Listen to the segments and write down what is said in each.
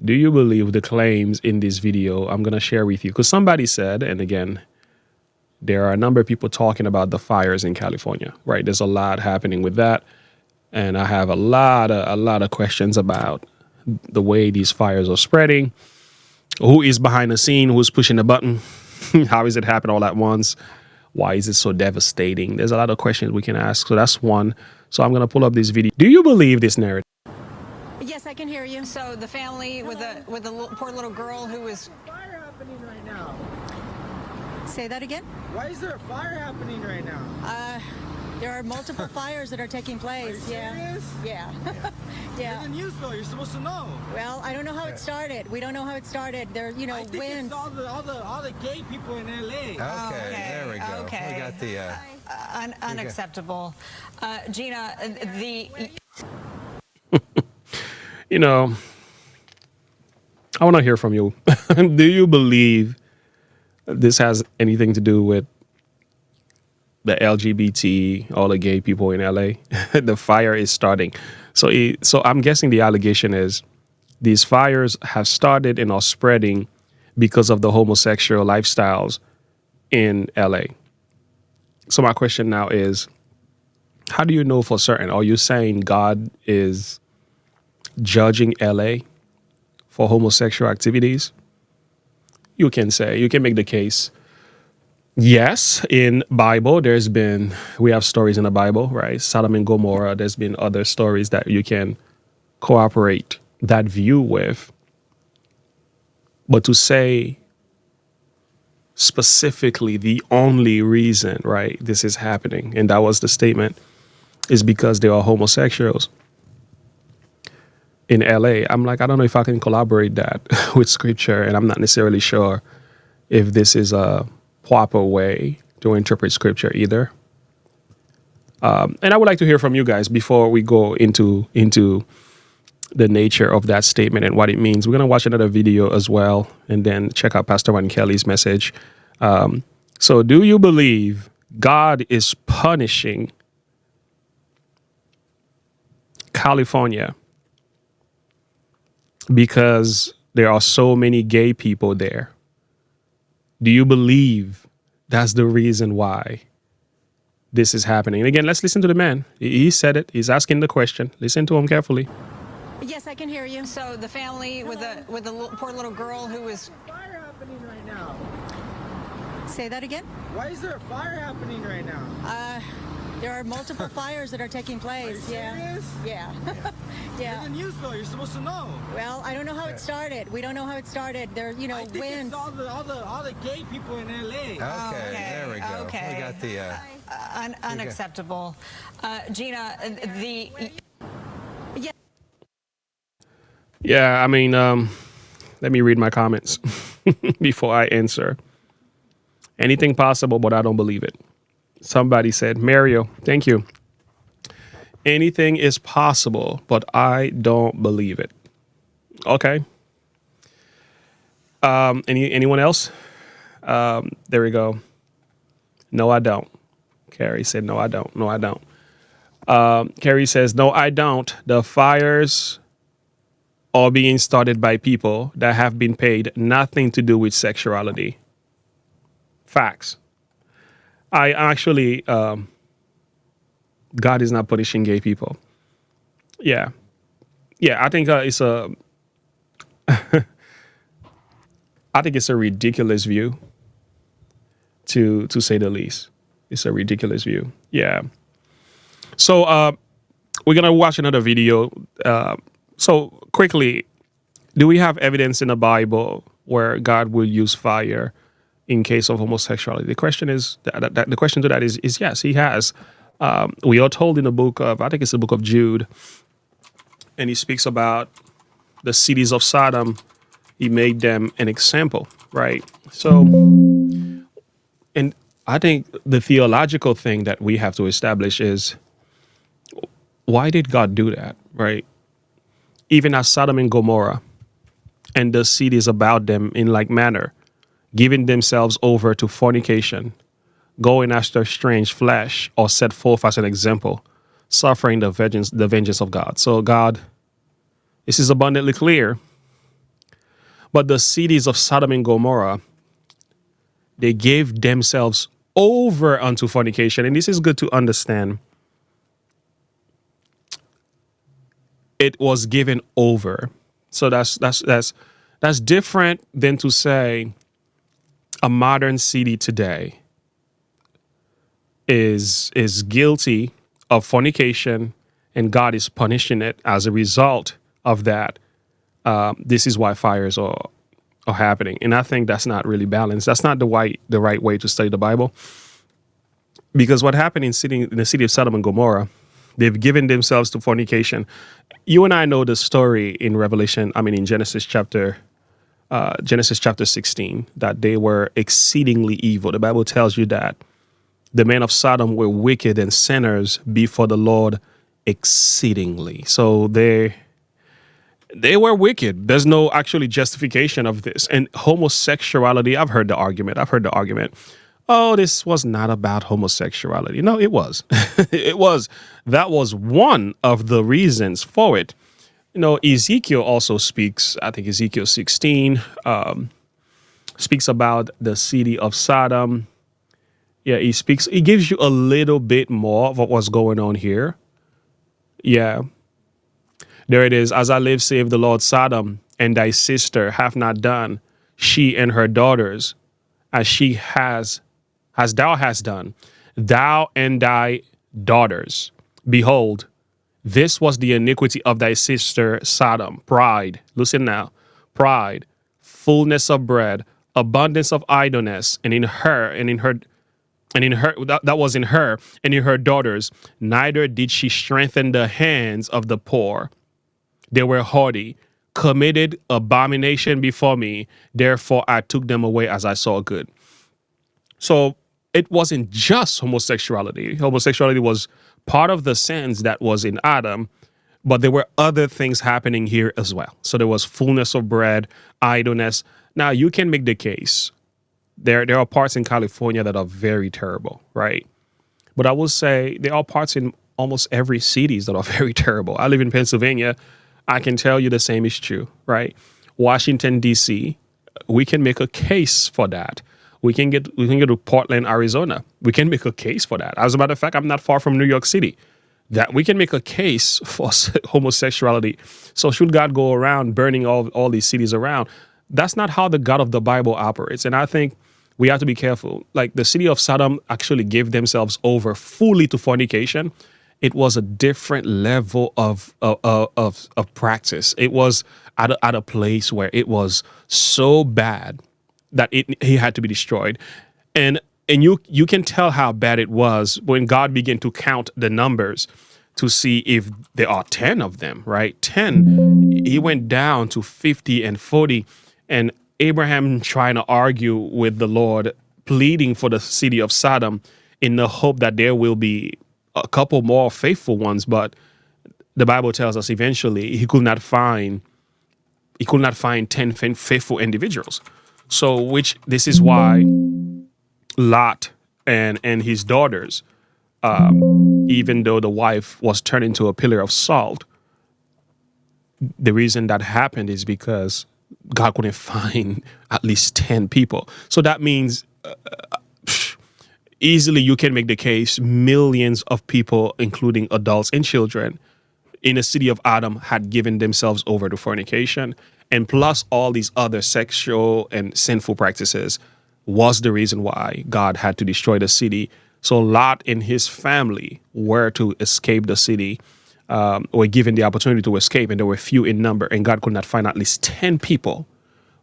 Do you believe the claims in this video I'm going to share with you? Because somebody said, and again, there are a number of people talking about the fires in California, right? There's a lot happening with that. And I have a lot of questions about the way these fires are spreading. Who is behind the scene? Who's pushing the button? How is it happening all at once? Why is it so devastating? There's a lot of questions we can ask. So that's one. So I'm going to pull up this video. Do you believe this narrative? Yes, I can hear you. So the family with the poor little girl who was Fire happening right now. Say that again? Why is there a fire happening right now? There are multiple fires that are taking place. Are you serious? Yeah. You're in the news though. You're supposed to know. Well, I don't know how it started. We don't know how it started. There, I think winds. it's all the gay people in LA. Okay, there we go. Okay. We got the unacceptable. Gina, I want to hear from you. Do you believe this has anything to do with the LGBT, all the gay people in LA? The fire is starting. So I'm guessing the allegation is these fires have started and are spreading because of the homosexual lifestyles in LA. So my question now is, how do you know for certain? Are you saying God is judging LA for homosexual activities? You can make the case. Yes, in Bible, we have stories in the Bible, right? Sodom and Gomorrah, there's been other stories that you can cooperate that view with. But to say specifically the only reason, right, this is happening, and that was the statement, is because there are homosexuals in LA. I'm like, I don't know if I can collaborate that with scripture, and I'm not necessarily sure if this is a proper way to interpret scripture either. And I would like to hear from you guys before we go into the nature of that statement and what it means. We're going to watch another video as well, and then check out Pastor Juan Kelly's message. So do you believe God is punishing California because there are so many gay people there? Do you believe that's the reason why this is happening? And again, let's listen to the man. He said it. He's asking the question. Listen to him carefully. Yes, I can hear you. so the family with the poor little girl who was Fire happening right now. Say that again? Why is there a fire happening right now? There are multiple fires that are taking place. Are you serious? Yeah. You're in the news though. You're supposed to know. Well, I don't know how it started. We don't know how it started. There, I think winds. it's all the gay people in LA. okay, there we go. Okay. We got the unacceptable. Gina, Yeah, I mean, let me read my comments before I answer. Anything possible, but I don't believe it. Somebody said, Mario, thank you. Anything is possible, but I don't believe it. Okay. Anyone else? There we go. No, I don't. Carrie said, no, I don't. No, I don't. Carrie says, no, I don't. The fires are being started by people that have been paid nothing to do with sexuality. Facts. I actually, God is not punishing gay people. Yeah. I think it's a ridiculous view, to say the least. It's a ridiculous view. Yeah. So we're gonna watch another video. So quickly, do we have evidence in the Bible where God will use fire in case of homosexuality? The question is the question to that is yes, he has. We are told in the book of, I think it's the book of Jude, and he speaks about the cities of Sodom. He made them an example, right? So, and I think the theological thing that we have to establish is, why did God do that, right? Even as Sodom and Gomorrah and the cities about them in like manner, giving themselves over to fornication, going after strange flesh, or set forth as an example, suffering the vengeance of God. So God, this is abundantly clear But the cities of Sodom and Gomorrah, they gave themselves over unto fornication. And this is good to understand. It was given over. So that's different than to say a modern city today is guilty of fornication and God is punishing it as a result of that. This is why fires are happening. And I think that's not really balanced. That's not the right way to study the Bible. Because what happened in the city of Sodom and Gomorrah, they've given themselves to fornication. You and I know the story in Genesis chapter 16, that they were exceedingly evil. The Bible tells you that the men of Sodom were wicked and sinners before the Lord exceedingly. So they were wicked. There's no actually justification of this. And homosexuality, I've heard the argument. Oh, this was not about homosexuality. No, it was. It was. That was one of the reasons for it. Ezekiel also speaks, I think Ezekiel 16, speaks about the city of Sodom. Yeah, he gives you a little bit more of what was going on here. Yeah. There it is. As I live, save the Lord, Sodom and thy sister have not done, she and her daughters, as thou hast done, thou and thy daughters. Behold, this was the iniquity of thy sister Sodom. Pride. Listen now. Pride, fullness of bread, abundance of idleness, and in her that was in her and in her daughters. Neither did she strengthen the hands of the poor. They were haughty, committed abomination before me. Therefore, I took them away as I saw good. So it wasn't just homosexuality. Homosexuality was part of the sins that was in Adam, but there were other things happening here as well. So there was fullness of bread, idleness. Now, you can make the case. There are parts in California that are very terrible, right? But I will say there are parts in almost every city that are very terrible. I live in Pennsylvania. I can tell you the same is true, right? Washington, D.C., we can make a case for that. We can get to Portland, Arizona. We can make a case for that. As a matter of fact, I'm not far from New York City. That we can make a case for homosexuality. So should God go around burning all these cities around? That's not how the God of the Bible operates. And I think we have to be careful. Like the city of Sodom actually gave themselves over fully to fornication. It was a different level of practice. It was at a place where it was so bad that he had to be destroyed. And you can tell how bad it was when God began to count the numbers to see if there are 10 of them, right? 10. He went down to 50 and 40. And Abraham trying to argue with the Lord, pleading for the city of Sodom in the hope that there will be a couple more faithful ones. But the Bible tells us eventually he could not find 10 faithful individuals. So this is why Lot and his daughters, even though the wife was turned into a pillar of salt, the reason that happened is because God couldn't find at least 10 people. So that means easily you can make the case millions of people, including adults and children, in the city of Adam had given themselves over to fornication. And plus all these other sexual and sinful practices was the reason why God had to destroy the city. So Lot and his family were to escape the city, were given the opportunity to escape, and there were few in number, and God could not find at least 10 people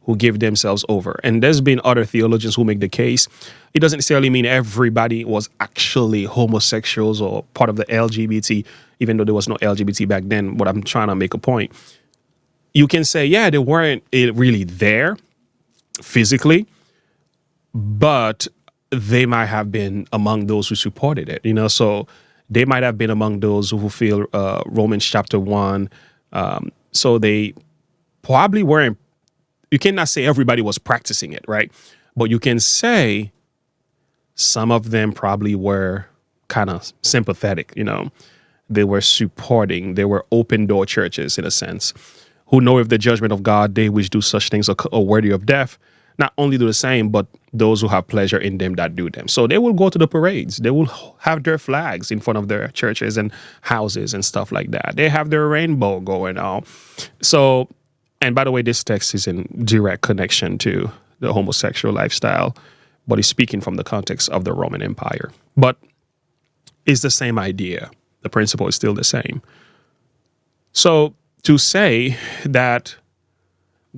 who gave themselves over. And there's been other theologians who make the case. It doesn't necessarily mean everybody was actually homosexuals or part of the LGBT, even though there was no LGBT back then, but I'm trying to make a point. You can say, yeah, they weren't really there physically, but they might have been among those who supported it, so they might have been among those who fulfill Romans chapter 1. So they probably weren't, you cannot say everybody was practicing it, right? But you can say some of them probably were kind of sympathetic, they were supporting, they were open door churches in a sense, who know if the judgment of God, they which do such things are worthy of death, not only do the same, but those who have pleasure in them that do them. So they will go to the parades. They will have their flags in front of their churches and houses and stuff like that. They have their rainbow going on. So, and by the way, this text is in direct connection to the homosexual lifestyle, but it's speaking from the context of the Roman Empire. But it's the same idea. The principle is still the same. So to say that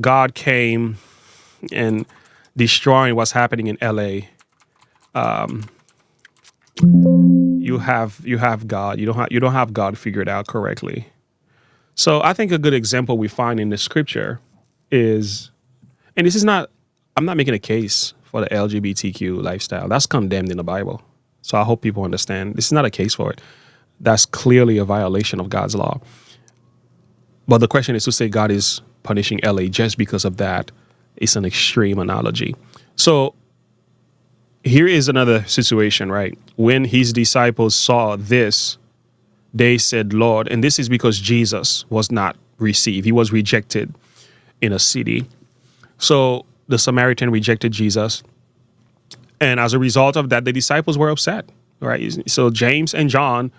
God came and destroying what's happening in LA, you have God. You don't have God figured out correctly. So I think a good example we find in the scripture is, and this is not, I'm not making a case for the LGBTQ lifestyle. That's condemned in the Bible. So I hope people understand this is not a case for it. That's clearly a violation of God's law. But the question is to say God is punishing LA just because of that. It's an extreme analogy. So here is another situation, right? When his disciples saw this, they said, Lord, and this is because Jesus was not received. He was rejected in a city. So the Samaritan rejected Jesus. And as a result of that, the disciples were upset, right? So James and John,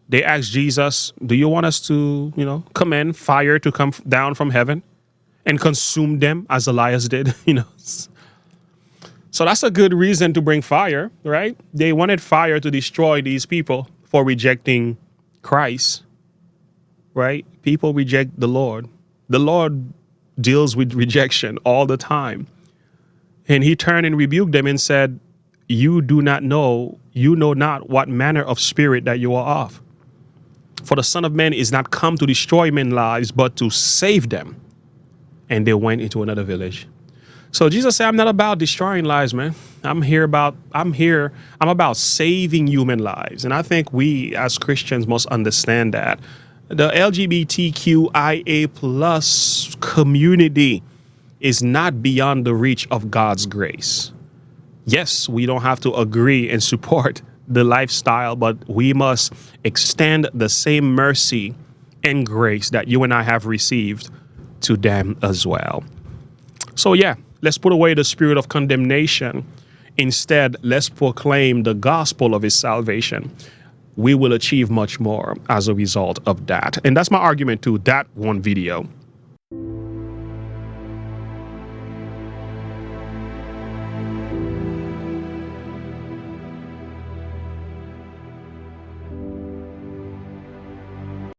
they asked Jesus, do you want us to, command fire to come down from heaven and consume them as Elias did, So that's a good reason to bring fire, right? They wanted fire to destroy these people for rejecting Christ, right? People reject the Lord. The Lord deals with rejection all the time. And he turned and rebuked them and said, you know not what manner of spirit that you are of. For the Son of Man is not come to destroy men's lives, but to save them. And they went into another village. So Jesus said, I'm not about destroying lives, man. I'm about saving human lives. And I think we as Christians must understand that. The LGBTQIA plus community is not beyond the reach of God's grace. Yes, we don't have to agree and support the lifestyle, but we must extend the same mercy and grace that you and I have received to them as well. So yeah, let's put away the spirit of condemnation. Instead, let's proclaim the gospel of his salvation. We will achieve much more as a result of that. And that's my argument to that one video.